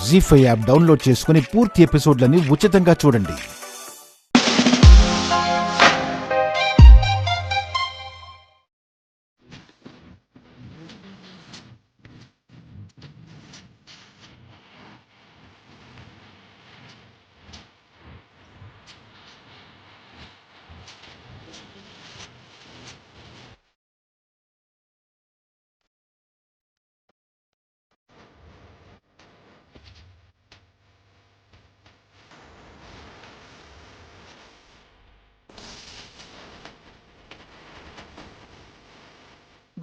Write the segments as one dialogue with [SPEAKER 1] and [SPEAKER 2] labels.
[SPEAKER 1] జీ5 app download చేసుకుని పూర్తి ఎపిసోడ్లని ఉచితంగా చూడండి.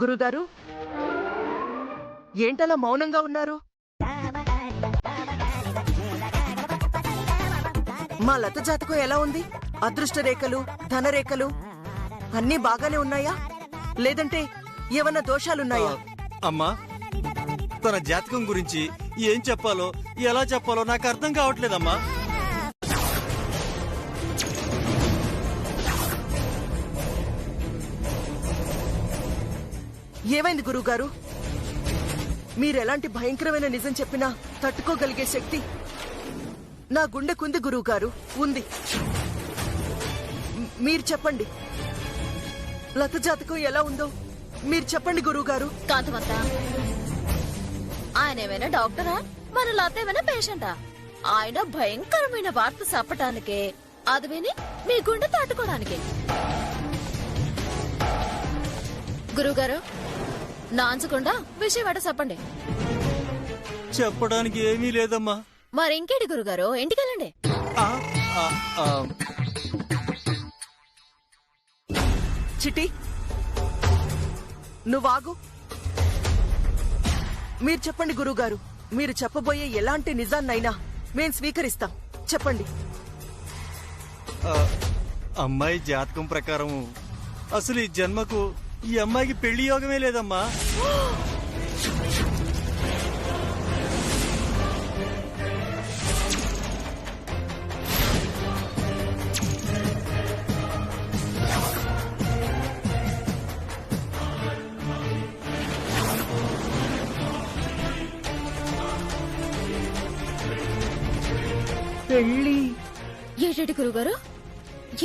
[SPEAKER 2] గురుగారు, ఏంటలా మౌనంగా ఉన్నారు? మా లత జాతకం ఎలా ఉంది? అదృష్ట రేఖలు, ధనరేఖలు అన్నీ బాగానే ఉన్నాయా, లేదంటే ఏమన్నా దోషాలున్నాయా?
[SPEAKER 3] అమ్మా, తన జాతకం గురించి ఏం చెప్పాలో ఎలా చెప్పాలో నాకు అర్థం కావట్లేదమ్మా.
[SPEAKER 2] ఏమైంది గురువుగారు? మీరెలాంటి భయంకరమైన నిజం చెప్పినా తట్టుకోగలిగే శక్తి నా గుండెకుంది గురువుగారు, ఉంది. మీరు చెప్పండి, లత జాతకం ఎలా ఉందో మీరు చెప్పండి గురువుగారు.
[SPEAKER 4] కాంతమత్త, ఆయన ఏమైనా డాక్టరా, మన లత ఏమైనా పేషెంటా? ఆయన భయంకరమైన వార్త చెప్పటానికే, అది విని మీ గుండె తట్టుకోవడానికి. గురువుగారు, నాంచకుండా విషయవాడ చెప్పండి.
[SPEAKER 3] చెప్పడానికి ఏమీ లేదమ్మా.
[SPEAKER 4] మరింకేటి గురుగారు, ఇంటికెళ్ళండి.
[SPEAKER 2] చిటి, నువ్వాగు. మీరు చెప్పండి గురువుగారు, మీరు చెప్పబోయే ఎలాంటి నిజాన్నైనా మేం స్వీకరిస్తాం. చెప్పండి.
[SPEAKER 3] అమ్మాయి జాతకం ప్రకారం అసలు ఈ జన్మకు ఈ అమ్మాయికి పెళ్లి యోగమే లేదమ్మా.
[SPEAKER 2] పెళ్లి?
[SPEAKER 4] ఏటేటి గురుగారు,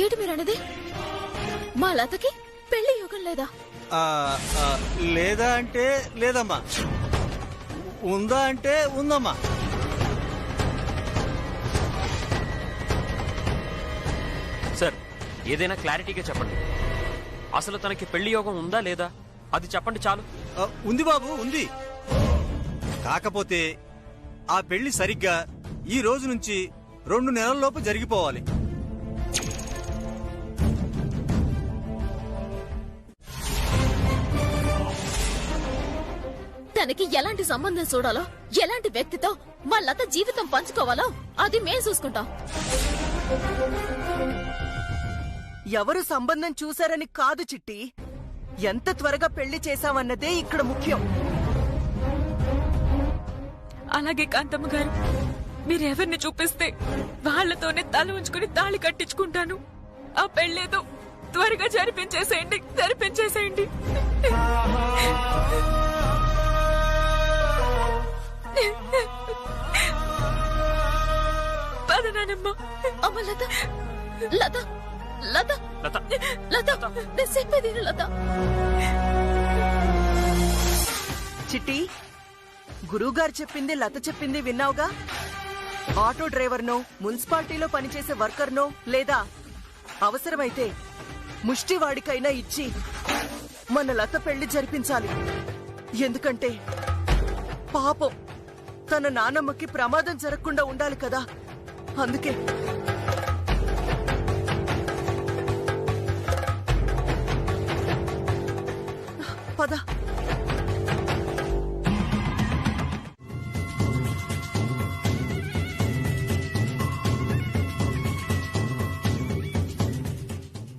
[SPEAKER 4] ఏటి మీరన్నది? మా లతకి పెళ్లి యోగం లేదా?
[SPEAKER 3] లేదా అంటే లేదమ్మా, ఉందా అంటే ఉందమ్మా.
[SPEAKER 5] సార్, ఏదైనా క్లారిటీగా చెప్పండి. అసలు తనకి పెళ్లి యోగం ఉందా లేదా అది చెప్పండి చాలు.
[SPEAKER 3] ఉంది బాబు, ఉంది. కాకపోతే ఆ పెళ్లి సరిగ్గా ఈ రోజు నుంచి 2 నెలల్లోపు జరిగిపోవాలి.
[SPEAKER 4] తనకి ఎలాంటి సంబంధం చూడాలో, ఎలాంటి వ్యక్తితో మా లత జీవితం పంచుకోవాలో అది మేం చూసుకుంటాం.
[SPEAKER 2] ఎవరు సంబంధం చూశారని కాదు చిట్టి, ఎంత త్వరగా పెళ్లి చేశామన్నదే ఇక్కడ ముఖ్యం.
[SPEAKER 6] అలాగే కాంతమ్మ గారు, మీరెవరిని చూపిస్తే వాళ్లతోనే తల ఉంచుకుని తాళి కట్టించుకుంటాను. ఆ పెళ్లేదో త్వరగా జరిపించేసేయండి, జరిపించేసేయండి. పదనానమ్మ.
[SPEAKER 4] అమ్మ లత, లత, లత,
[SPEAKER 5] లత,
[SPEAKER 4] లత, నేను చెప్పేది విను లత.
[SPEAKER 2] చిట్టి, గురువుగారు చెప్పింది, లత చెప్పింది విన్నావుగా? ఆటో డ్రైవర్నో, మున్సిపాలిటీలో పనిచేసే వర్కర్నో, లేదా అవసరమైతే ముష్టివాడికైనా ఇచ్చి మన లత పెళ్లి జరిపించాలి. ఎందుకంటే పాపం తన నానమ్మకి ప్రమాదం జరగకుండా ఉండాలి కదా, అందుకే. పద.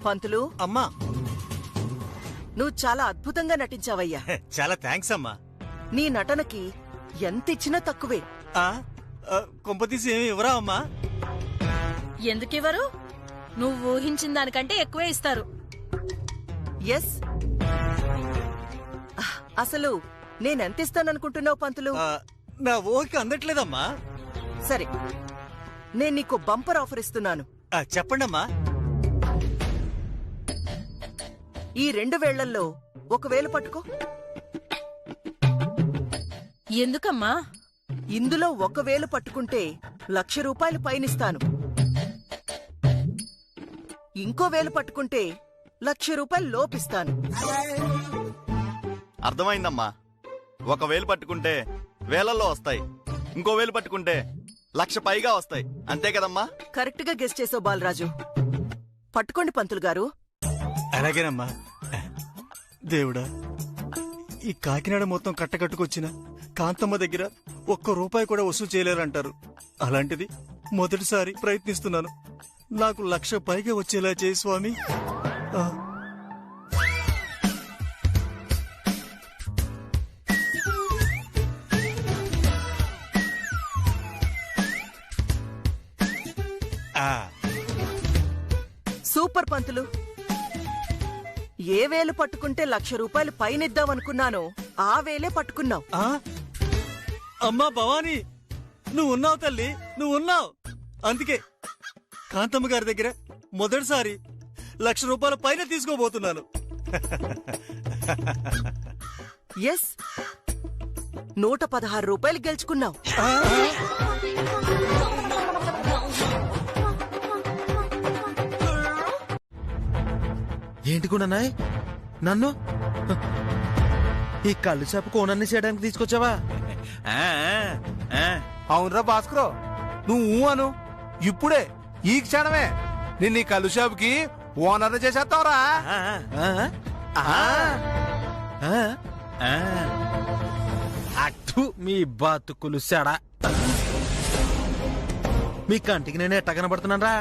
[SPEAKER 2] పంతులు,
[SPEAKER 3] అమ్మా,
[SPEAKER 2] నువ్వు చాలా అద్భుతంగా నటించావయ్యా.
[SPEAKER 3] చాలా థ్యాంక్స్ అమ్మా.
[SPEAKER 2] నీ నటనకి ఎంతిచ్చినా తక్కువే.
[SPEAKER 3] కొంపతీసి ఏమి ఇవ్వరా అమ్మా?
[SPEAKER 7] ఎందుకివ్వరు? నువ్వు ఊహించిన దానికంటే ఎక్కువే ఇస్తారు.
[SPEAKER 2] ఎస్. అసలు నేనెంతిస్తాననుకుంటున్నావు పంతులు?
[SPEAKER 3] నా ఊహకి అందట్లేదమ్మా.
[SPEAKER 2] సరే, నేను నీకు బంపర్ ఆఫర్ ఇస్తున్నాను.
[SPEAKER 3] చెప్పండమ్మా.
[SPEAKER 2] ఈ 2 వేళ్లల్లో 1 వేలు పట్టుకో.
[SPEAKER 7] ఎందుకమ్మా?
[SPEAKER 2] ఇందులో 1 వేలు పట్టుకుంటే 1,00,000 రూపాయలు పైనిస్తాను. ఇంకో వేలు పట్టుకుంటే 1,00,000 రూపాయలు లోపిస్తాను.
[SPEAKER 8] అర్థమైందమ్మా. 1 వేలు పట్టుకుంటే వేలల్లో వస్తాయి, ఇంకో వేలు పట్టుకుంటే 1,00,000 పైగా వస్తాయి. అంతే కదమ్మా?
[SPEAKER 2] కరెక్ట్ గా గెస్ చేసావు బాలరాజు. పట్టుకోండి పంతులు గారు.
[SPEAKER 3] అలాగేనమ్మా. దేవుడా, ఈ కాకినాడ మొత్తం కట్టకట్టుకొచ్చిన కాంతమ్మ దగ్గర 1 రూపాయి కూడా వసూలు చేయలేరంటారు. అలాంటిది మొదటిసారి ప్రయత్నిస్తున్నాను. నాకు 1,00,000 పైగా వచ్చేలా చేయి స్వామి.
[SPEAKER 2] సూపర్ పంతులు. ఏ వేలు పట్టుకుంటే 1,00,000 రూపాయలు పైనిద్దామనుకున్నానో ఆ వేలే పట్టుకున్నావు.
[SPEAKER 3] అమ్మా భవానీ, నువ్వు ఉన్నావు తల్లి, నువ్వు ఉన్నావు. అందుకే కాంతమ్మ గారి దగ్గర మొదటిసారి 1,00,000 రూపాయల పైన తీసుకోబోతున్నాను.
[SPEAKER 2] ఎస్, 116 రూపాయలు గెలుచుకున్నావు.
[SPEAKER 1] ఏంటి గుణనాయ్, నన్ను ఈ కళ్ళు షాపు ఓనర్ని చేయడానికి తీసుకొచ్చావా?
[SPEAKER 9] అవునరా భాస్కర్, నువ్వు అను. ఇప్పుడే ఈ క్షణమే నిన్ను ఈ కళ్ళు షాపుకి ఓనర్ చేసేస్తావరా?
[SPEAKER 1] అటు మీ బతుకులు సెడా. మీ కంటికి నేను ఎట్ట కనబడుతున్నానరా?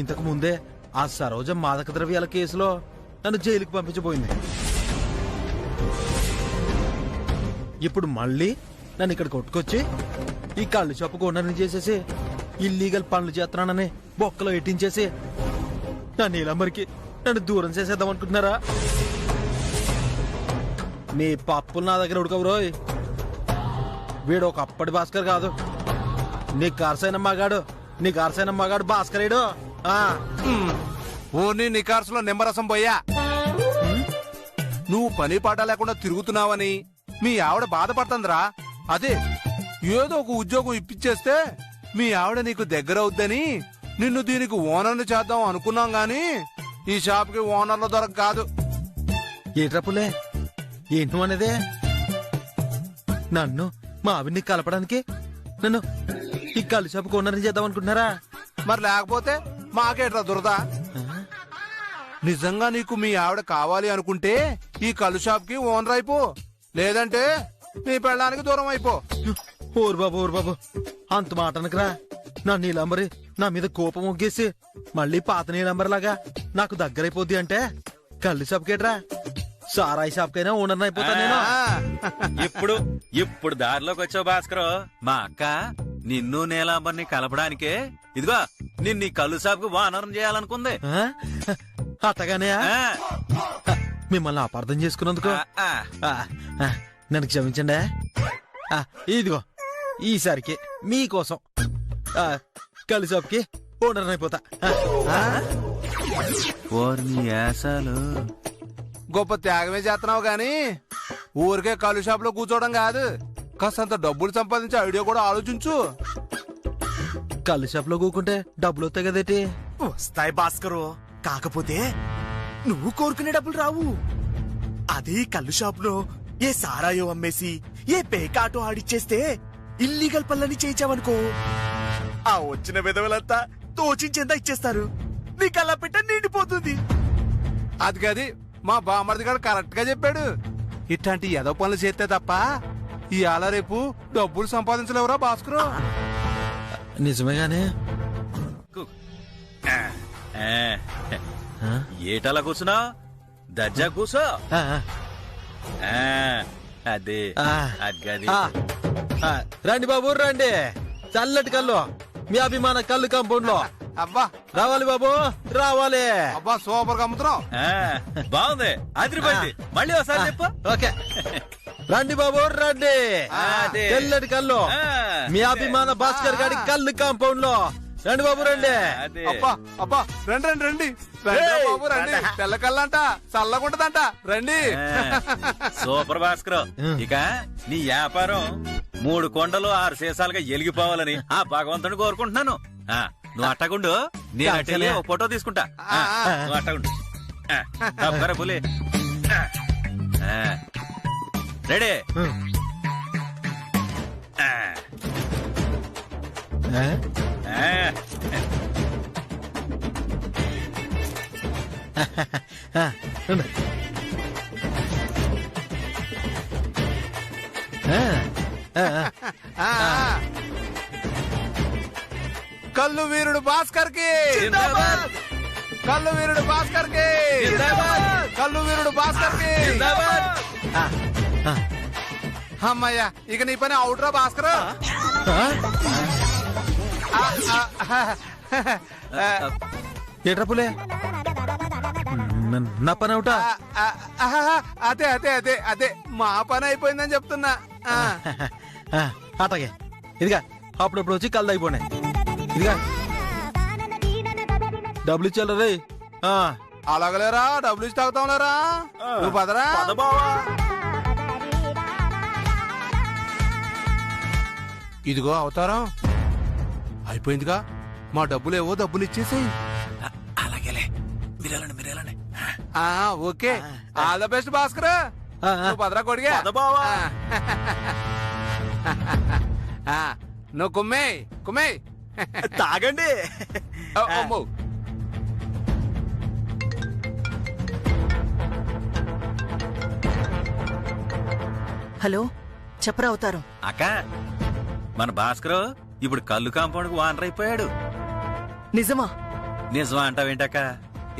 [SPEAKER 1] ఇంతకు ముందే ఆ సరోజ మాదక ద్రవ్యాల కేసులో నన్ను జైలుకి పంపించబోయింది. ఇప్పుడు మళ్ళీ నన్ను ఇక్కడ కొట్టుకొచ్చి ఈ కళ్ళు షాపు ఓనర్ని చేసేసి ఇల్లీగల్ పనులు చేస్తున్నానని బొక్కలో ఎట్టించేసి నా నీలమ్మరికి నన్ను దూరం చేసేద్దాం అనుకుంటున్నారా? మీ పప్పులు నా దగ్గర ఉడకవురోయ్. వీడు ఒక అప్పటి భాస్కర్ కాదు, నీ కార్సైన మగాడు భాస్కరేడు.
[SPEAKER 9] ఓని నికార్సులో నిమ్మరసం పోయా. నువ్వు పని పాట లేకుండా తిరుగుతున్నావని మీ ఆవిడ బాధపడుతుందిరా. అదే ఏదో ఒక ఉద్యోగం ఇప్పించేస్తే మీ ఆవిడ నీకు దగ్గర అవుద్దని నిన్ను దీనికి ఓనర్ని చేద్దాం అనుకున్నాం గాని ఈ షాప్కి ఓనర్ల దొరక కాదు.
[SPEAKER 1] ఏట్రపులే ఏంటి అనేదే? నన్ను మా ఆవిడ్ని కలపడానికి నన్ను ఈ కళ్ళు షాపు ఓనర్ని చేద్దాం అనుకుంటున్నారా?
[SPEAKER 9] మరి లేకపోతే మాకేట్రా దురదా? నిజంగా నీకు మీ ఆవిడ కావాలి అనుకుంటే ఈ కళ్ళు షాప్ కి ఓనర్ అయిపో, లేదంటే నీ పెళ్ళడానికి దూరం అయిపో.
[SPEAKER 1] ఓరు బాబు అంత మాట అనకరా. నా నీలంబరి నా మీద కోపం ఒగ్గేసి మళ్ళీ పాత నీలంబరి లాగా నాకు దగ్గరైపోద్ది అంటే కళ్ళు షాప్ కేట్రా, సారాయి షాప్ కైనా ఓనర్ అయిపోతా నేను.
[SPEAKER 10] ఇప్పుడు దారిలోకి వచ్చావు భాస్కర్. మా అక్క నిన్ను నీలాంబర్ని కలపడానికే ఇదిగో నిన్ను ఈ కళ్ళు షాప్ కు ఓనరం చేయాలనుకుంది.
[SPEAKER 1] అట్టగానే మిమ్మల్ని అపార్థం చేసుకున్నందుకు నన్ను క్షమించండి. ఇదిగో ఈసారికి మీకోసం కళ్ళు షాప్కి ఓనర్ అయిపోతా.
[SPEAKER 9] గొప్ప త్యాగమే చేస్తున్నావు గాని ఊరికే కళ్ళు షాప్ లో కూర్చోవడం కాదు, కాస్తంత డబ్బులు సంపాదించే ఐడియా కూడా ఆలోచించు.
[SPEAKER 1] కళ్ళు షాప్ లో కూకుంటే డబ్బులు వస్తాయి కదేటి?
[SPEAKER 11] వస్తాయి భాస్కరు, కాకపోతే నువ్వు కోరుకునే డబ్బులు రావు. అదే కళ్ళు షాప్ లో ఏ సారాయో అమ్మేసి ఏ పేకాటో ఆడిచ్చేస్తే ఇల్లీగల్ పనులని చేయించావనుకో, ఆ వచ్చిన విధవలంతా తోచించేందా ఇచ్చేస్తారు, నీ కళ్ళ పెట్ట నిండిపోతుంది.
[SPEAKER 9] అది కాదు, మా బామర్ది గారు కరెక్ట్ గా చెప్పాడు. ఇట్లాంటి ఎదో పనులు చేస్తే తప్ప ఇవాళ రేపు డబ్బులు సంపాదించలేవురా భాస్కరు.
[SPEAKER 1] నిజమేగానే.
[SPEAKER 10] ఏటలా కూర్చున్నా? దర్జా కూర్చో. అదే
[SPEAKER 1] రండి బాబు రండి, చల్లటి కళ్ళు మీ అభిమాన కళ్ళు కాంపౌండ్ లో.
[SPEAKER 9] అబ్బా
[SPEAKER 1] రావాలి బాబు రావాలి.
[SPEAKER 9] అబ్బా సూపర్ గా అమ్ముతున్నావు.
[SPEAKER 10] బాగుంది, అదిరిపోయింది. మళ్ళీ ఒకసారి చెప్పు.
[SPEAKER 1] ఓకే రండి బాబు రండి.
[SPEAKER 10] అదే.
[SPEAKER 1] తెల్లటి కళ్ళు మీ అభిమాన భాస్కర్ గారి కళ్ళు కాంపౌండ్ లో రండి బాబు రండి.
[SPEAKER 10] అదే.
[SPEAKER 9] అబ్బా అబ్బా రండి రండి రండి రండి రా బాబు రండి. తెల్ల కళ్ళంట చల్లగుంటదంట రండి.
[SPEAKER 10] సూపర్ భాస్కర్. ఇక నీ వ్యాపారం 3 కొండలు 6 సీసాలుగా ఎలిగిపోవాలని ఆ భగవంతుని కోరుకుంటున్నాను. నువ్వు అట్టగుండు, నేను అట్టెళ్ళి ఒక ఫోటో తీసుకుంటా. నువ్వు అట్టగుండు. తప్పరా పులి. రెడీ.
[SPEAKER 9] కళ్ళు వీరుడు భాస్కర్ కి, కళ్ళు వీరుడు భాస్కర్ కి, కళ్ళు వీరుడు భాస్కర్ కి. అమ్మయ్యా ఇక నీ పని అవుట్రా భాస్కర్.
[SPEAKER 1] ఏట్రా పులే నా పని అవుటా?
[SPEAKER 9] అదే అదే అదే అదే మా పని అయిపోయిందని చెప్తున్నా.
[SPEAKER 1] అటగే ఇదిగా అప్పుడప్పుడు వచ్చి కళ్ళు అయిపోయినాయి. ఇదిగా డబ్బులు ఇచ్చారు రే.
[SPEAKER 9] అలాగలేరా డబ్బులు ఇచ్చి తాగుతాం లేరా. నువ్వు పదరా. ఇదిగో అవతారం అయిపోయిందిగా. మా డబ్బులేవో డబ్బులు ఇచ్చేసాయి.
[SPEAKER 10] అలాగేలే మీరేలండి మీరేలండి.
[SPEAKER 9] Okay all the best Bhaskar. నువ్వు పదరా కొడిగా. నువ్వు కుమ్మే కుమ్మే
[SPEAKER 11] తాగండి.
[SPEAKER 9] అమ్మో
[SPEAKER 2] హలో చెప్పరా అవతారం.
[SPEAKER 10] అక్క మన భాస్కర్ ఇప్పుడు కళ్ళు కాంపౌండ్ కు వానర్ అయిపోయాడు.
[SPEAKER 2] నిజమా?
[SPEAKER 10] నిజమా అంటావేంటక్క?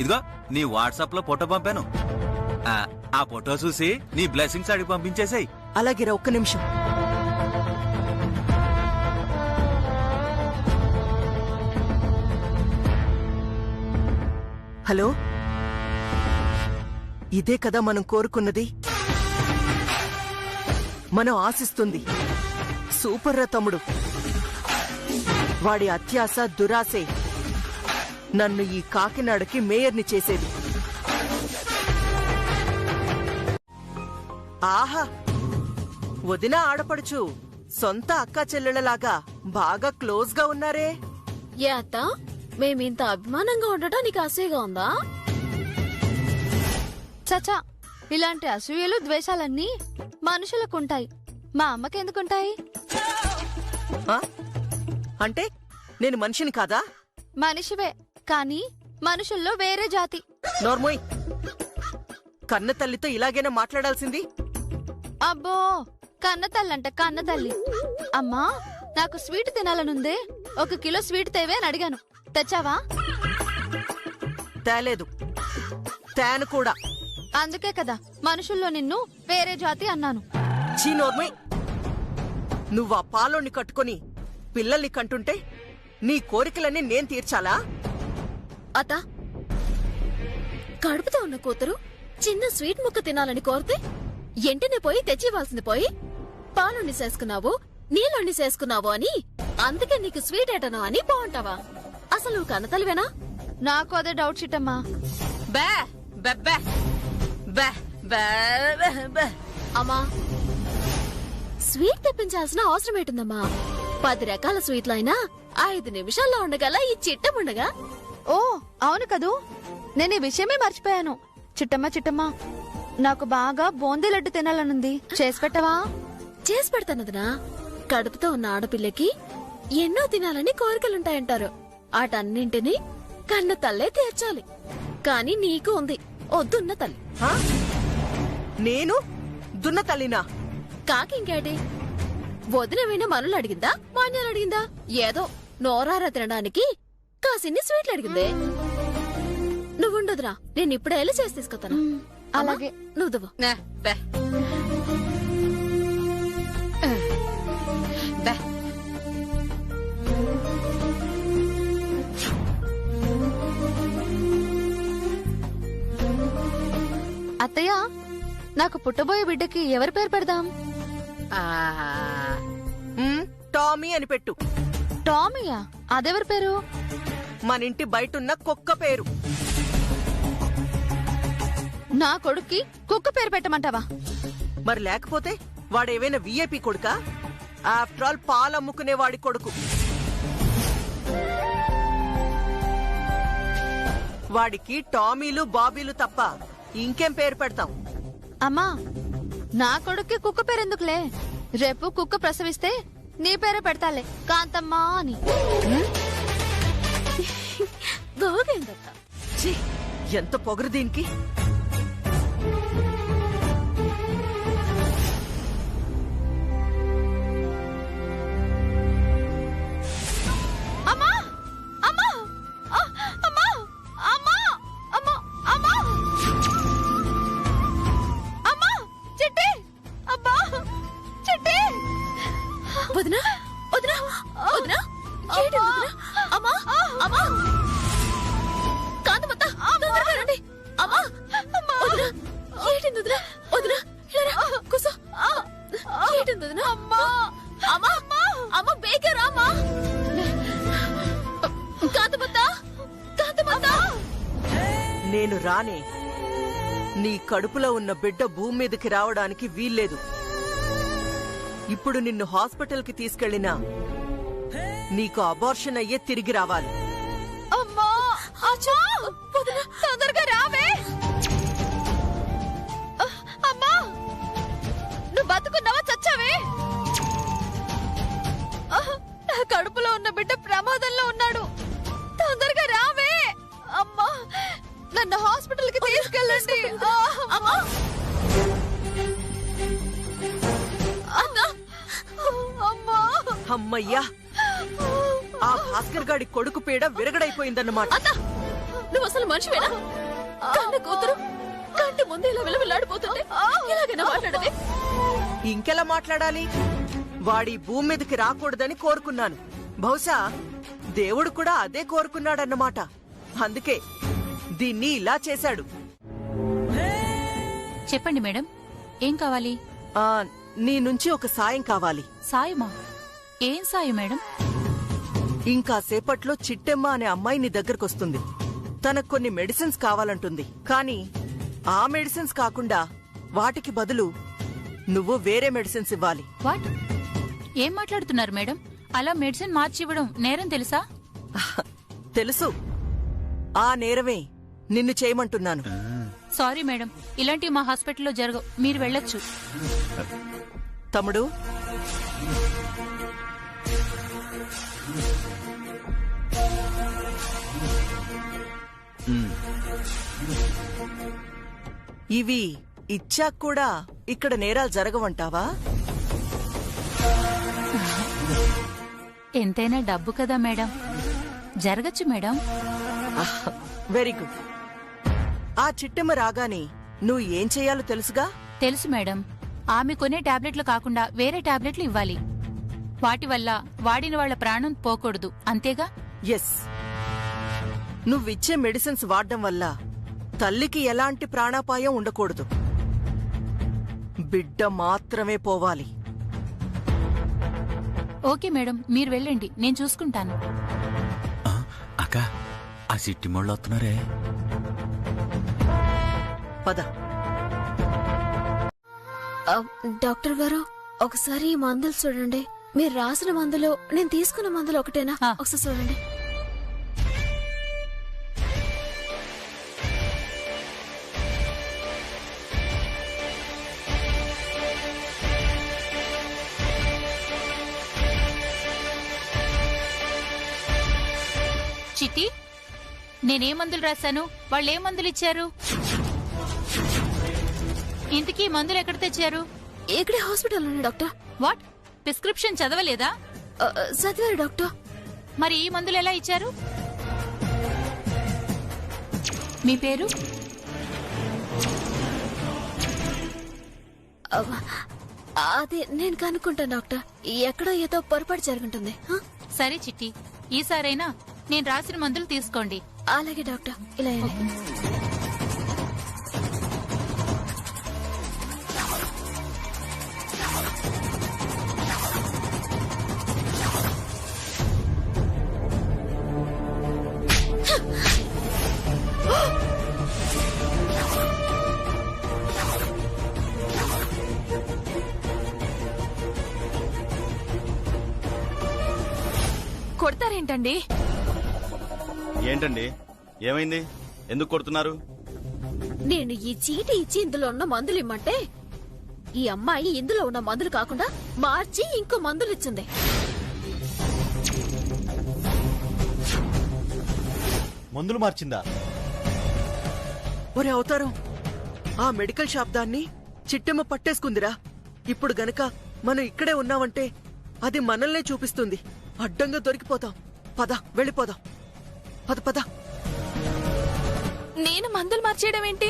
[SPEAKER 10] ఇదిగో నీ వాట్సాప్ లో ఫోటో పంపాను. ఆ ఫోటో చూసి నీ బ్లెస్సింగ్స్ అడిగి పంపించేసాయి.
[SPEAKER 2] అలాగేరా ఒక్క నిమిషం. హలో ఇదే కదా మనం కోరుకున్నది, మనం ఆశిస్తుంది. సూపర్ రా తమ్ముడు. వాడి అత్యాశ దురాశే నన్ను ఈ కాకినాడకి మేయర్ని చేసేది. ఆహా వదిన ఆడపడుచు సొంత అక్కా చెల్లెళ్ళలాగా బాగా క్లోజ్ గా ఉన్నారే.
[SPEAKER 4] ఏ అత్త, మేమింత అభిమానంగా ఉండటం నీకు అసూయగా ఉందా?
[SPEAKER 12] చచా, ఇలాంటి అసూయలు ద్వేషాలన్నీ మనుషులకుంటాయి, మా అమ్మకెందుకుంటాయి?
[SPEAKER 2] అంటే నేను మనిషిని కాదా?
[SPEAKER 12] మనిషివే, కానీ మనుషుల్లో వేరే జాతి.
[SPEAKER 2] నోర్మోయ్, కన్న తల్లితో ఇలాగైనా మాట్లాడాల్సింది?
[SPEAKER 12] అబ్బో, కన్న తల్లంట కన్న తల్లి. అమ్మా, నాకు స్వీట్ తినాలనుందే, 1 కిలో స్వీట్ తేవే అని అడిగాను. తెచ్చావా?
[SPEAKER 2] తేలేదు. తేను కూడా.
[SPEAKER 12] అందుకే కదా మనుషుల్లో నిన్ను వేరే జాతి అన్నాను.
[SPEAKER 2] చీ నోర్మయ్, నువ్వు ఆ పాలోని కట్టుకుని పిల్లల్ని కంటుంటే నీ కోరికలన్నీ నేను తీర్చాలా?
[SPEAKER 4] అత్త, కడుపుతో ఉన్న కూతురు చిన్న స్వీట్ ముక్క తినాలని కోరితే ఎంటనే పోయి తెచ్చివ్వాల్సింది పోయి పాలుని చేసుకున్నావు, నీళ్ళని చేసుకున్నావు అని అందుకే నీకు స్వీట్ ఏటనో అని బాగుంటావా? అసలు నువ్వు కన్నతలివేనా?
[SPEAKER 12] నాకు అదే డౌట్ చిట్టమ్మా.
[SPEAKER 7] బే బే బే బే బే బే.
[SPEAKER 4] అమ్మా, స్వీట్ తెప్పించాల్సిన అవసరం ఏంటుందమ్మా? 10 రకాల స్వీట్లు అయినా 5 నిమిషాల్లో ఉండగల ఈ చిట్టం ఉండగా.
[SPEAKER 12] ఓ అవును కదూ, నేను ఈ విషయమే మర్చిపోయాను. చిట్టమ్మా, నాకు బాగా బూందీ లడ్డు తినాలనుంది, చేసి పెట్టవా?
[SPEAKER 4] చేసి పెడతానదనా. కడుపుతో ఉన్న ఆడపిల్లకి ఎన్నో తినాలని కోరికలుంటాయంటారు. ఆటన్నింటినీ కన్న తల్లే తీర్చాలి. కాని నీకు ఉంది ఓ దున్న తల్లి.
[SPEAKER 2] నేను దున్న తల్లినా?
[SPEAKER 4] కాకింకేటి, వదినమైన మనులు అడిగిందా, మాన్యాలు అడిగిందా? ఏదో నోరారా తినడానికి కాసిన్ని స్వీట్లు అడిగిందే. నువ్వుండదురా, నేను ఇప్పుడే వెళ్ళి చేసి తీసుకొస్తాను.
[SPEAKER 12] అలాగే.
[SPEAKER 4] నువ్వు
[SPEAKER 7] బే బే.
[SPEAKER 12] అత్తయ్య, నాకు పుట్టబోయే బిడ్డకి ఎవరి పేరు పెడదాం?
[SPEAKER 2] టామీ అని పెట్టు.
[SPEAKER 12] టామీయా? అదెవరి పేరు?
[SPEAKER 2] మన ఇంటి బయటున్న కుక్క పేరు.
[SPEAKER 12] నా కొడుక్కి కుక్క పేరు పెట్టమంటావా?
[SPEAKER 2] మరి లేకపోతే వాడేవైనా విఐపి కొడుకా? ఆఫ్టర్ ఆల్ పాలమ్ముకునే వాడి కొడుకు. వాడికి టామీలు బాబీలు తప్ప ఇంకేం పేరు పెడతాం?
[SPEAKER 12] అమ్మా, నా కొడుక్కి కుక్క పేరెందుకులే, రేపు కుక్క ప్రసవిస్తే నీ పేరే పెడతాలే, కాంతమ్మా అని.
[SPEAKER 2] ఛీ, ఎంత పొగరు దీనికి.
[SPEAKER 12] అమ్మా అమ్మా అమ్మా అమ్మా అమ్మా అమ్మా అమ్మా, చిట్టి, అబ్బా చిట్టి.
[SPEAKER 4] వదినా వదినా వదినా, ఏంటి వదినా? అమ్మా అమ్మా, కాంతమత్త తొందరగా రండి. అమ్మా వదినా, ఏంటి వదినా? వదినా ఇలా రా, కూసో. ఏంటి వదినా? అమ్మా అమ్మా అమ్మ, బేగా రామా. కాంతమత్త కాంతమత్త.
[SPEAKER 2] నేను రానే. నీ కడుపులో ఉన్న బిడ్డ భూమి మీదకి రావడానికి వీల్లేదు. ఇప్పుడు నిన్ను హాస్పిటల్కి తీసుకెళ్లినా నీకు అబార్షన్ అయ్యే తిరిగి రావాలి.
[SPEAKER 12] అమ్మా అచ్చా, తొందరగా రావే. అమ్మా, నువ్వు బతుకున్నావా చచ్చావే? నా కడుపులో ఉన్న బిడ్డ ప్రమాదంలో ఉన్నాడు, తొందరగా రావే. అమ్మా, నన్ను హాస్పిటల్ కి తీసుకెళ్ళండి. అమ్మా అమ్మా.
[SPEAKER 2] అమ్మయ్యా, ఆ భాస్కర్ గాడి కొడుకు పీడ విరగడైపోయిందన్నమాట.
[SPEAKER 4] నువ్వు అసలు మనిషివేనా? కన్న కూతురు కంటి ముందు ఇలా విలవిల్లాడిపోతుంది, ఇలాగైనా మాట్లాడదే?
[SPEAKER 2] ఇంకెలా మాట్లాడాలి? వాడి భూమి మీదకి రాకూడదని కోరుకున్నాను. బహుశా దేవుడు కూడా అదే కోరుకున్నాడన్నమాట. అందుకే దీన్ని ఇలా చేశాడు.
[SPEAKER 13] చెప్పండి మేడం, ఏం కావాలి?
[SPEAKER 2] నీ నుంచి ఒక సాయం కావాలి.
[SPEAKER 13] సాయమా? ఏం సాయం మేడం?
[SPEAKER 2] ఇంకా సేపట్లో చిట్టెమ్మ అనే అమ్మాయి నీ దగ్గరకొస్తుంది. తనకు కొన్ని మెడిసిన్స్ కావాలంటుంది. కానీ ఆ మెడిసిన్స్ కాకుండా వాటికి బదులు నువ్వు వేరే మెడిసిన్స్ ఇవ్వాలి.
[SPEAKER 13] వాట్? ఏం మాట్లాడుతున్నారు మేడం? అలా మెడిసిన్ మార్చివ్వడం నేరం తెలుసా?
[SPEAKER 2] తెలుసు. ఆ నేరమే నిన్ను చేయమంటున్నాను.
[SPEAKER 13] సారీ మేడం, ఇలాంటివి మా హాస్పిటల్లో జరగవు, మీరు వెళ్ళొచ్చు.
[SPEAKER 2] తమ్ముడు, ఇవి ఇచ్చాక కూడా ఇక్కడ నేరాలు జరగవంటావా?
[SPEAKER 13] ఎంతైనా డబ్బు కదా మేడం, జరగచ్చు మేడం.
[SPEAKER 2] Very good. ఆ చిట్టెమ్మ రాగానే నువ్వు ఏం చెయ్యాలో తెలుసుగా?
[SPEAKER 13] తెలుసు మేడం. ఆమె కొనే టాబ్లెట్లు కాకుండా వేరే టాబ్లెట్లు ఇవ్వాలి. వాటి వల్ల వాడిన వాళ్ల ప్రాణం పోకూడదు, అంతేగా?
[SPEAKER 2] ఎస్. నువ్విచ్చే మెడిసిన్స్ వాడడం వల్ల తల్లికి ఎలాంటి ప్రాణాపాయం ఉండకూడదు. బిడ్డ మాత్రమే పోవాలి.
[SPEAKER 13] ఓకే మేడం, మీరు వెళ్ళండి, నేను చూసుకుంటాను.
[SPEAKER 10] అక్క, ఆ సిట్టి మొళ్ళు వస్తున్నారే.
[SPEAKER 2] పద.
[SPEAKER 4] డాక్టర్ గారు, ఒకసారి ఈ మందులు చూడండి. మీరు రాసిన మందులు నేను తీసుకున్న మందులు ఒకటేనా? ఒకసారి చూడండి.
[SPEAKER 13] చిట్టి, నేనే మందులు రాశాను, వాళ్ళు ఏ మందులు ఇచ్చారు? ఇంతకీ మందులు ఎక్కడ తెచ్చారు?
[SPEAKER 4] ఇక్కడే హాస్పిటల్ డాక్టర్.
[SPEAKER 13] వాట్? ప్రిస్క్రిప్షన్ చదవలేదా?
[SPEAKER 4] చదివారు డాక్టర్.
[SPEAKER 13] మరి ఈ మందులు ఎలా ఇచ్చారు? మీ పేరు?
[SPEAKER 4] అదే నేను కనుక్కుంటాను డాక్టర్. ఎక్కడో ఏదో పొరపాటు జరుగుంటుంది.
[SPEAKER 13] సరే చిట్టి, ఈసారైనా నేను రాసిన మందులు తీసుకోండి.
[SPEAKER 4] అలాగే డాక్టర్. ఇలా
[SPEAKER 6] కొడతారేంటండి?
[SPEAKER 8] ఏంటండి ఏమైంది? ఎందుకు కొడుతున్నారు?
[SPEAKER 4] నేను ఈ చీటి ఇచ్చి ఇందులో ఉన్న మందులు ఇమ్మంటే ఈ అమ్మాయి ఇందులో ఉన్న మందులు కాకుండా మార్చి ఇంకో మందులు ఇచ్చింది.
[SPEAKER 3] మందులు మార్చిందా?
[SPEAKER 2] ఒరే అవతారం, ఆ మెడికల్ షాప్ దాన్ని చిట్టెమ్మ పట్టేసుకుందిరా. ఇప్పుడు గనక మనం ఇక్కడే ఉన్నామంటే అది మనల్నే చూపిస్తుంది. అడ్డంగా దొరికిపోతాం. పద, వెళ్ళిపోదాం. పద పద.
[SPEAKER 6] నేను మందులు మార్చేయడం ఏంటి?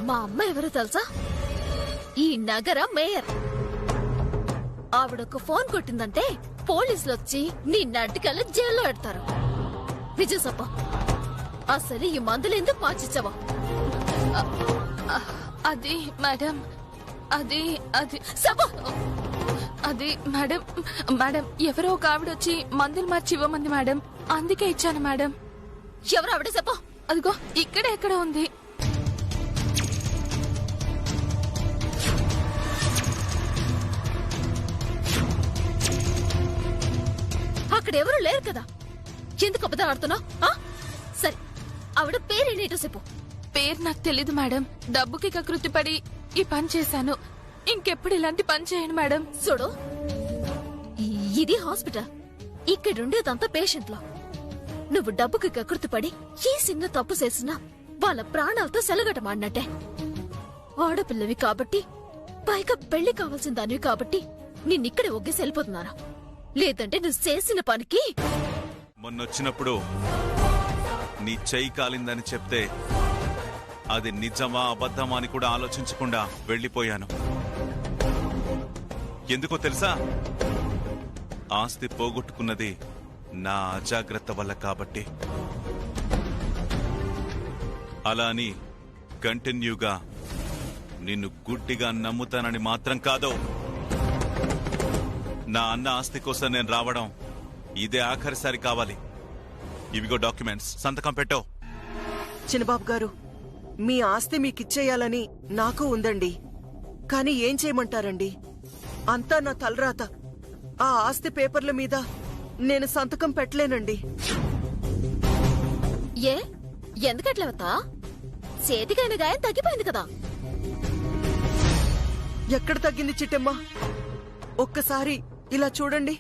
[SPEAKER 4] మా అమ్మ ఎవరో తెలుసా? ఈ నగర మేయర్. ఆవిడొక ఫోన్ కొట్టిందంటే పోలీసులు వచ్చి నీ నడ్డికల్లా జైల్లో పెడతారు. నిజం చెప్ప, అసలు ఈ మందులు ఎందుకు మార్చిచ్చావా?
[SPEAKER 6] అది మేడం, అది మేడం, మేడం ఎవరో ఒక ఆవిడ వచ్చి మందులు మార్చి ఇవ్వమంది మేడం, అందుకే ఇచ్చాను మేడం.
[SPEAKER 4] ఎవరు ఆవిడ చెప్ప?
[SPEAKER 6] అదిగో ఇక్కడే ఎక్కడ ఉంది.
[SPEAKER 4] అక్కడ ఎవరు లేరు కదా, ఎందుకు అబద్ధం ఆడుతున్నావు? సరే, ఆవిడ పేరేంటో చెప్పు.
[SPEAKER 6] పేరు నాకు తెలీదు మేడం. డబ్బుకి కకృతి పడి ఈ పని చేశాను. ఇంకెప్పుడు ఇలాంటి పని చేయను మేడం.
[SPEAKER 4] చూడు, ఇది హాస్పిటల్. ఇక్కడుండేదంతా పేషెంట్లా. నువ్వు డబ్బుకి కకృతి పడి ఈ చిన్న తప్పు చేసినా వాళ్ళ ప్రాణాలతో సెలగటమాడినట్టే. ఆడపిల్లవి కాబట్టి, పైగా పెళ్లి కావాల్సిన దానివి కాబట్టి నిన్నిక్కడే ఒగ్గేసి వెళ్ళిపోతున్నాను. లేదంటే నువ్వు చేసిన పనికి.
[SPEAKER 14] మొన్నొచ్చినప్పుడు నీ చెయ్యి కాలిందని చెప్తే అది నిజమా అబద్ధమా అని కూడా ఆలోచించకుండా వెళ్లిపోయాను. ఎందుకో తెలుసా? ఆస్తి పోగొట్టుకున్నది నా అజాగ్రత్త వల్ల కాబట్టి. అలా అని కంటిన్యూగా నిన్ను గుడ్డిగా నమ్ముతానని మాత్రం కాదు. నా అన్న ఆస్తి కోసం నేను రావడం ఇదే ఆఖరిసారి కావాలి. ఇవిగో డాక్యుమెంట్స్, సంతకం పెట్టో.
[SPEAKER 2] చిన్నబాబు గారు, మీ ఆస్తి మీకిచ్చేయాలని నాకు ఉందండి. కానీ ఏం చేయమంటారండి? అంతా నా తలరాత. ఆ ఆస్తి పేపర్ల మీద నేను సంతకం పెట్టలేనండి.
[SPEAKER 4] ఏ ఎందుకట్లేవతా? చేతికైన గాయం తగ్గిపోయింది కదా.
[SPEAKER 2] ఎక్కడ తగ్గింది చిట్టమ్మ? ఒక్కసారి ఇలా చూడండి.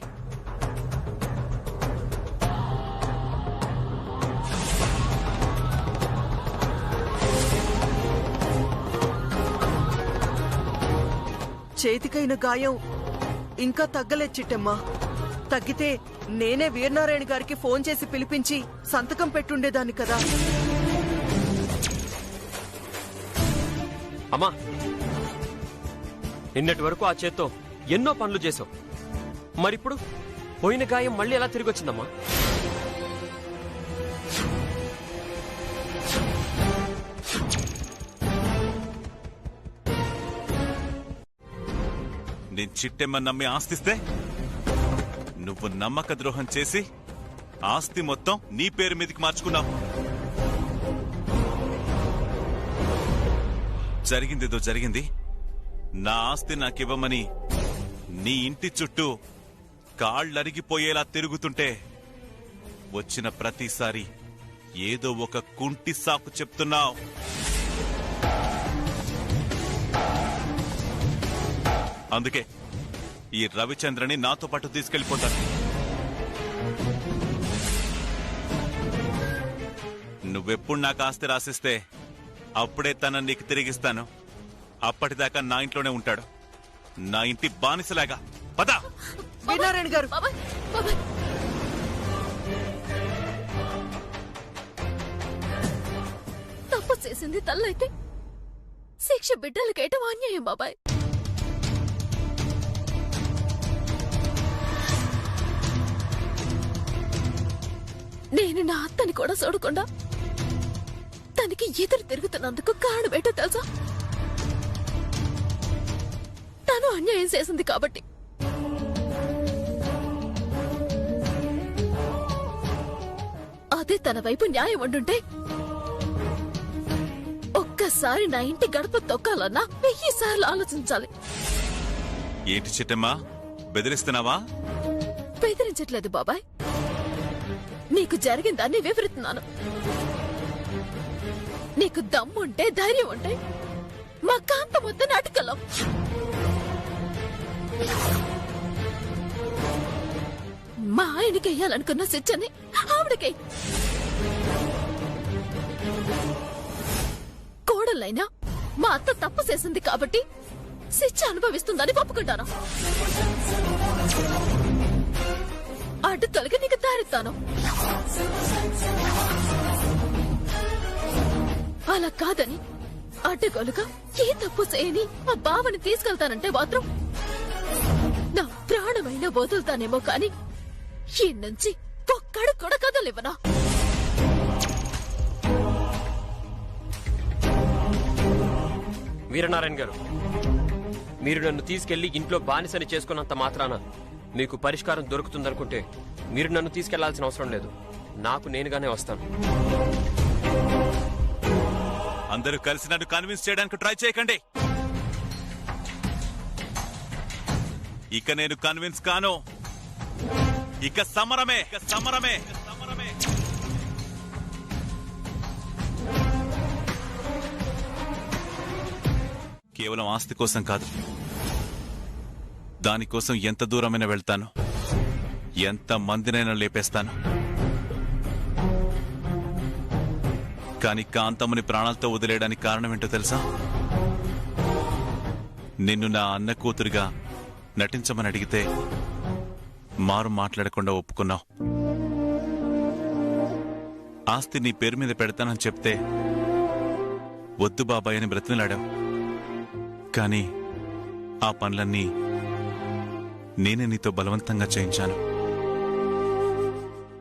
[SPEAKER 2] చేతికైన గాయం ఇంకా తగ్గలేదు చిట్టమ్మా. తగ్గితే నేనే వీరనారాయణ గారికి ఫోన్ చేసి పిలిపించి సంతకం పెట్టుండేదాన్ని కదా.
[SPEAKER 5] అమ్మా, నిన్నటి వరకు ఆ చేత్తో ఎన్నో పనులు చేసావు. మరిప్పుడు పోయిన గాయం మళ్ళీ ఎలా తిరిగి వచ్చిందమ్మా?
[SPEAKER 14] నేను చిట్టెమ్మ నమ్మి ఆస్తిస్తే నువ్వు నమ్మక ద్రోహం చేసి ఆస్తి మొత్తం నీ పేరు మీదకి మార్చుకున్నావు. జరిగిందేదో జరిగింది. నా ఆస్తి నాకివ్వమని నీ ఇంటి చుట్టూ కాళ్ళరిగిపోయేలా తిరుగుతుంటే వచ్చిన ప్రతిసారి ఏదో ఒక కుంటి సాకు చెప్తున్నావు. అందుకే ఈ రవిచంద్రని నాతో పాటు తీసుకెళ్లిపోతాను. నువ్వెప్పుడు నాకు ఆస్తి రాసిస్తే అప్పుడే తనని నీకు తిరిగిస్తాను. అప్పటిదాకా నా ఇంట్లోనే ఉంటాడు, నా ఇంటి బానిసలాగా. పద
[SPEAKER 2] వీరనారాయణ గారు.
[SPEAKER 4] తప్పు చేసింది తల్లైతే శిక్ష బిడ్డలకేయటం అన్యాయం బాబాయ్. నేను నా అత్తని కూడా చూడకుండా తనకి ఎదురు తిరుగుతున్నందుకు కారణం ఏంటో తెలుసా? తను అన్యాయం చేసింది కాబట్టి. అదే తన వైపు న్యాయం ఉండుంటే ఒక్క ఒక్కసారి నా ఇంటి గడప తొక్కాలన్నా 1000 సార్లు ఆలోచించాలి.
[SPEAKER 14] ఏంటి చిట్టమ్మా, బెదిరిస్తున్నావా?
[SPEAKER 4] బెదిరించట్లేదు బాబాయ్, నీకు జరిగిందాన్ని వివరిస్తున్నాను. నీకు దమ్ముంటే ధైర్యం ఉంటే మా కాంత మొత్తం నాటకలం. మా ఆయనకి వెయ్యాలనుకున్న శిక్షని ఆవిడకి కోడలైనా మా అత్త తప్పు చేసింది కాబట్టి శిక్ష అనుభవిస్తుందని ఒప్పుకుంటాను. అడ్డు తొలగి నీకు దారిస్తాను. అలా కాదని అడ్డగోలుగా ఏ తప్పు చేయని ఆ బావని తీసుకెళ్తానంటే మాత్రం నా ప్రాణమైన వదులుతానేమో కాని ఈ నుంచి ఒక్కడు కూడా కదలివ్వనా.
[SPEAKER 5] వీరనారాయణ గారు, మీరు నన్ను తీసుకెళ్లి ఇంట్లో బానిసని చేసుకున్నంత మాత్రాన మీకు పరిష్కారం దొరుకుతుందనుకుంటే మీరు నన్ను తీసుకెళ్లాల్సిన అవసరం లేదు. నాకు నేనుగానే వస్తాను.
[SPEAKER 14] అందరూ కలిసి నన్ను కన్విన్స్ చేయడానికి ట్రై చేయకండి. ఇక నేను కన్విన్స్ కాను. ఇక సమరమే. కేవలం ఆస్తి కోసం కాదు, దానికోసం ఎంత దూరమైనా వెళ్తాను, ఎంత మందినైనా లేపేస్తాను. కానీ కాంతమ్మని ప్రాణాలతో వదిలేయడానికి కారణమేంటో తెలుసా? నిన్ను నా అన్న కూతురిగా నటించమని అడిగితే మారు మాట్లాడకుండా ఒప్పుకున్నావు. ఆస్తి నీ పేరు మీద పెడతానని చెప్తే వద్దు బాబాయ్ అని బ్రతిమలాడావు. కానీ ఆ పనులన్నీ నేనే నీతో బలవంతంగా చేయించాను.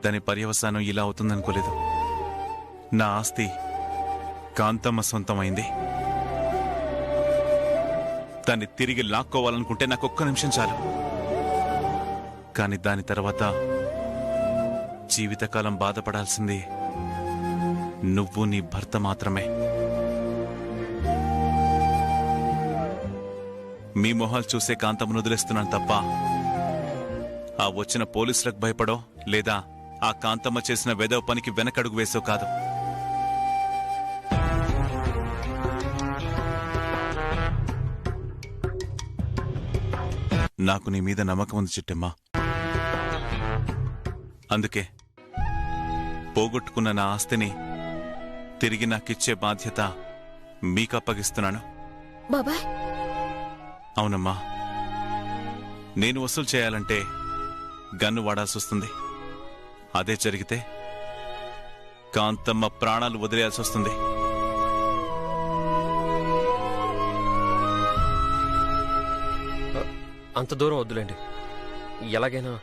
[SPEAKER 14] దాని పర్యవసానం ఇలా అవుతుందనుకోలేదు. నా ఆస్తి కాంతమ్మ సొంతమైంది. దాన్ని తిరిగి లాక్కోవాలనుకుంటే నాకు ఒక్క నిమిషం చాలు. కానీ దాని తర్వాత జీవితకాలం బాధపడాల్సింది నువ్వు, నీ భర్త మాత్రమే. మీ మొహాలు చూసే కాంతమ్మను వదిలేస్తున్నాను తప్ప ఆ వచ్చిన పోలీసులకు భయపడో లేదా ఆ కాంతమ్మ చేసిన వెధవ పనికి వెనకడుగు వేసో కాదు. నాకు నీ మీద నమ్మకం ఉంది చిట్టమ్మా. అందుకే పోగొట్టుకున్న నా ఆస్తిని తిరిగి నాకిచ్చే బాధ్యత మీకు అప్పగిస్తున్నాను.
[SPEAKER 4] బాబాయ్,
[SPEAKER 14] అవునమ్మా, నేను వసూలు చేయాలంటే గన్ను వాడాల్సి వస్తుంది. అదే జరిగితే కాంతమ్మ ప్రాణాలు వదిలేయాల్సి వస్తుంది.
[SPEAKER 5] అంత దూరం వద్దులేండి. ఎలాగైనా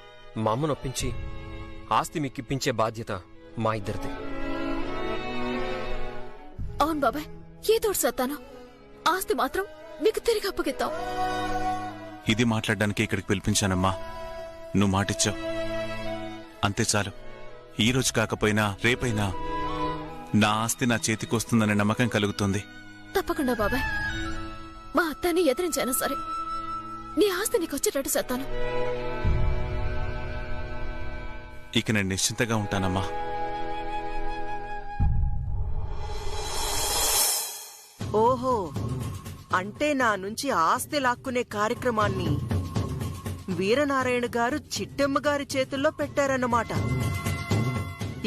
[SPEAKER 5] మా అమ్మను ఒప్పించి ఆస్తి మీకు ఇప్పించే బాధ్యత మా ఇద్దరిది.
[SPEAKER 4] అవును బాబాయ్, ఏదోటి సత్తాను. ఆస్తి మాత్రం మీకు తిరిగి అప్పగిద్దాం.
[SPEAKER 14] ఇది మాట్లాడడానికి ఇక్కడికి పిలిపించానమ్మా. నువ్వు మాటిచ్చావు, అంతే చాలు. ఈ రోజు కాకపోయినా రేపైనా నా ఆస్తి నా చేతికి వస్తుందనే నమ్మకం కలుగుతుంది.
[SPEAKER 4] తప్పకుండా బాబాయ్, మా అత్తని ఎదిరించాను సరే, నీ ఆస్తి నీకు వచ్చేటట్టు సత్తాను.
[SPEAKER 14] ఇక నేను నిశ్చింతగా ఉంటానమ్మా.
[SPEAKER 2] ఓహో, అంటే నా నుంచి ఆస్తి లాక్కునే కార్యక్రమాన్ని వీరనారాయణ గారు చిట్టెమ్మ గారి చేతుల్లో పెట్టారన్నమాట.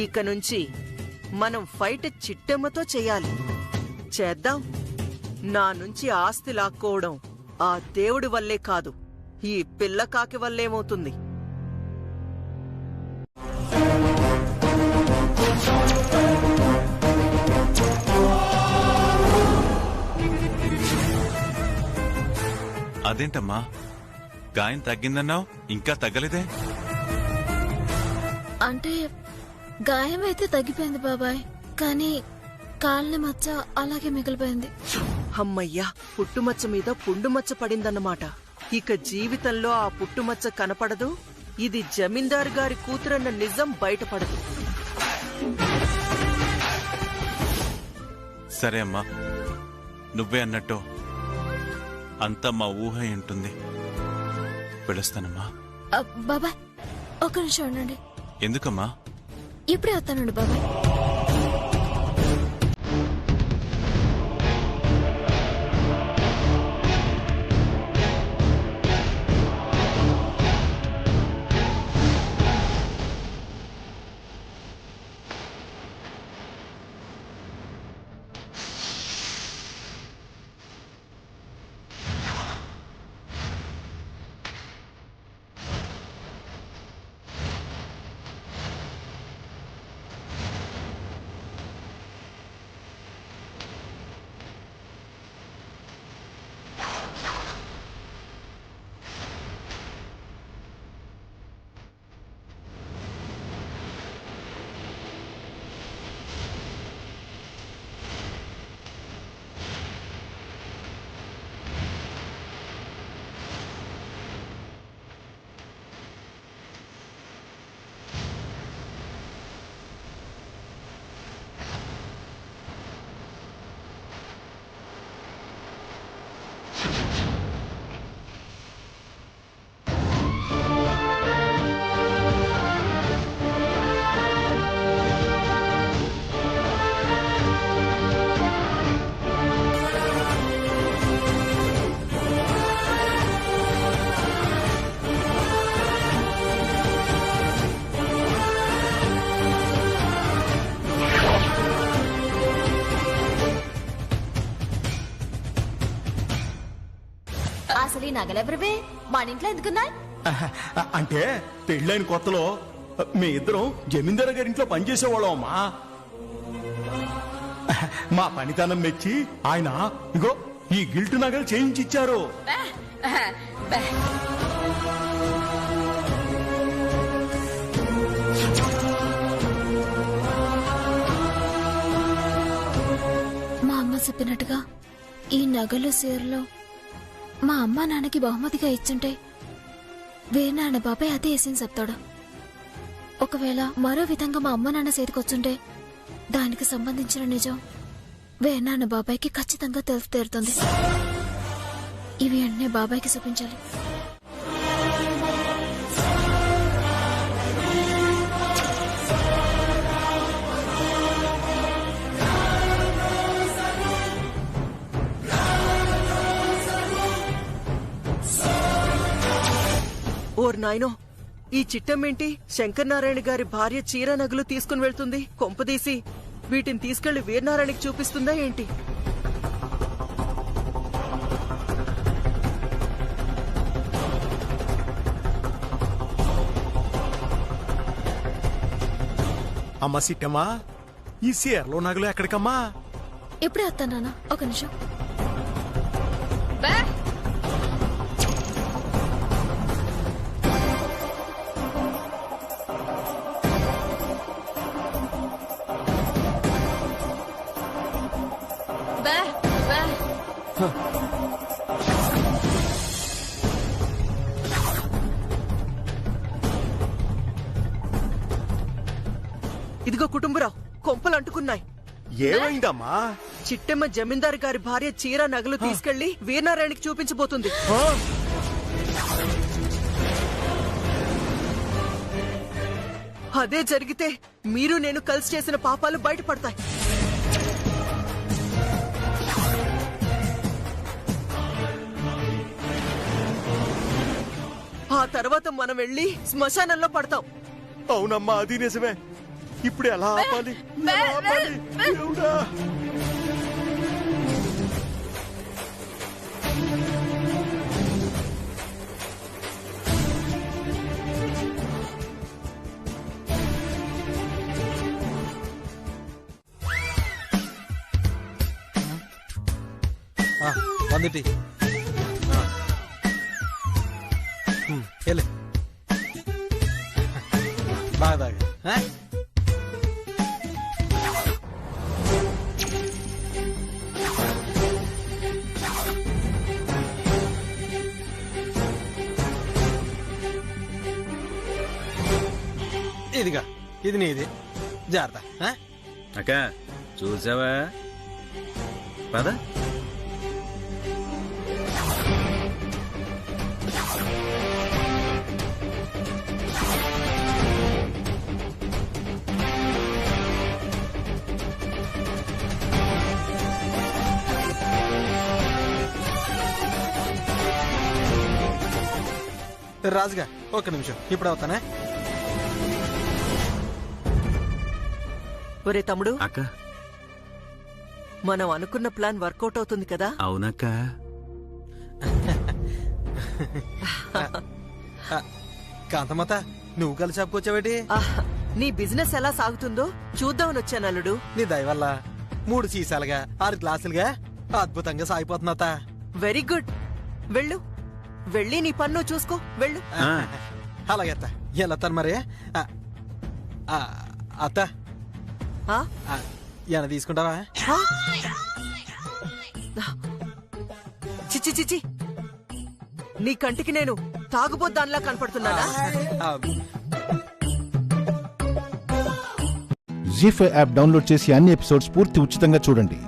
[SPEAKER 2] ఇక నుంచి మనం ఫైట్ చిట్టెమ్మతో చెయ్యాలి. చేద్దాం. నా నుంచి ఆస్తి లాక్కోవడం ఆ దేవుడి వల్లే కాదు, ఈ పిల్లకాకి వల్లేమవుతుంది.
[SPEAKER 14] అదేంటమ్మా, గాయం తగ్గిందన్నావు, ఇంకా తగ్గలేదే?
[SPEAKER 4] అంటే గాయం అయితే తగ్గిపోయింది బాబాయ్, కానీ కాళ్ళని మచ్చ అలాగే మిగిలిపోయింది.
[SPEAKER 2] అమ్మయ్యా, పుట్టుమచ్చ మీద పుండుమచ్చ పడిందన్నమాట. ఇక జీవితంలో ఆ పుట్టుమచ్చ కనపడదు. ఇది జమీందారు గారి కూతురన్న నిజం
[SPEAKER 14] సరే అమ్మా, నువ్వే అన్నట్టు అంతా మా ఊహ ఉంటుంది. వెళ్ళొస్తానమ్మా.
[SPEAKER 4] బాబాయ్ ఒక నిమిషం ఉండండి.
[SPEAKER 14] ఎందుకమ్మా?
[SPEAKER 4] ఇప్పుడే వస్తానండి బాబాయ్.
[SPEAKER 12] అసలు ఈ నగలెవరివే? మన ఇంట్లో ఎందుకున్నాయి?
[SPEAKER 11] అంటే పెళ్ళైన కొత్తలో మీ ఇద్దరం జమీందారు గారి ఇంట్లో పనిచేసేవాళ్ళం అమ్మా. మా పనితనం మెచ్చి ఆయన ఇగో ఈ గిల్ట్ నగలు చేయించిచ్చారు.
[SPEAKER 4] మా అమ్మ చెప్పినట్టుగా ఈ నగలు సీరలో మా అమ్మ నాన్నకి బహుమతిగా ఇచ్చుంటే వీరనారాయణ బాబాయ్ అదే వేసింది చెప్తాడు. ఒకవేళ మరో విధంగా మా అమ్మ నాన్న చేతికొచ్చుంటే దానికి సంబంధించిన నిజం వీరనారాయణ బాబాయ్కి ఖచ్చితంగా తెలిసి తీరుతుంది. ఇవి అన్నీ బాబాయ్కి చూపించాలి.
[SPEAKER 2] ఓర్ నాయనో, ఈ చిట్టమేంటి శంకర్ నారాయణ గారి భార్య చీర నగలు తీసుకుని వెళ్తుంది? కొంపదీసి వీటిని తీసుకెళ్లి వీరనారాయణకి చూపిస్తుందా ఏంటి?
[SPEAKER 11] అమ్మ సిట్టమ్మా, ఈ సీరలో నగలు ఎక్కడికమ్మా?
[SPEAKER 4] ఇప్పుడే వస్తాను నాన్న, ఒక నిమిషం.
[SPEAKER 2] ఇదిగో కుటుంబరావు, కొంపలు అంటుకున్నాయి.
[SPEAKER 11] ఏమైందమ్మా?
[SPEAKER 2] చిట్టెమ్మ జమీందారు గారి భార్య చీర నగలు తీసుకెళ్లి వీరనారాయణకి చూపించబోతుంది. అదే జరిగితే మీరు నేను కలిసి చేసిన పాపాలు బయటపడతాయి. ఆ తర్వాత మనం వెళ్ళి శ్మశానంలో పడతాం.
[SPEAKER 11] అవునమ్మా, అది నిజమే. ఇప్పుడు ఎలా ఆపాలి? దేవుడా!
[SPEAKER 1] వందిటి బాగా ఇదిగా, ఇది నీది, జాగ్రత్త.
[SPEAKER 10] అక్క చూసావా? పద.
[SPEAKER 1] రాజుగా ఒక్క నిమిషం ఇప్పుడు అవుతానే.
[SPEAKER 2] ఒరే తమ్ముడు,
[SPEAKER 10] అక్క
[SPEAKER 2] మనం అనుకున్న ప్లాన్ వర్కౌట్ అవుతుంది కదా?
[SPEAKER 10] అవునక్క.
[SPEAKER 1] కాంతమ్మత నువ్వు కలిసి చెప్పుకొచ్చావేటి?
[SPEAKER 2] నీ బిజినెస్ ఎలా సాగుతుందో చూద్దామని వచ్చాను అల్లుడు.
[SPEAKER 1] నీ దయ వల్ల 3 సీసాలుగా 6 గ్లాసులుగా అద్భుతంగా సాగిపోతుందత.
[SPEAKER 2] Very good. వెళ్ళు, వెళ్ళి నీ పన్ను చూసుకో. వెళ్ళు.
[SPEAKER 1] అలాగే అత్త, వెళ్ళొత్తాను మరి. అత్త ఏమైనా తీసుకుంటావా?
[SPEAKER 2] చిచ్చి చిచ్చి, నీ కంటికి నేను తాగుబోద్దాన్లా కనపడుతున్నానా?
[SPEAKER 15] జీ5 యాప్ డౌన్లోడ్ చేసి అన్ని ఎపిసోడ్స్ పూర్తి ఉచితంగా చూడండి.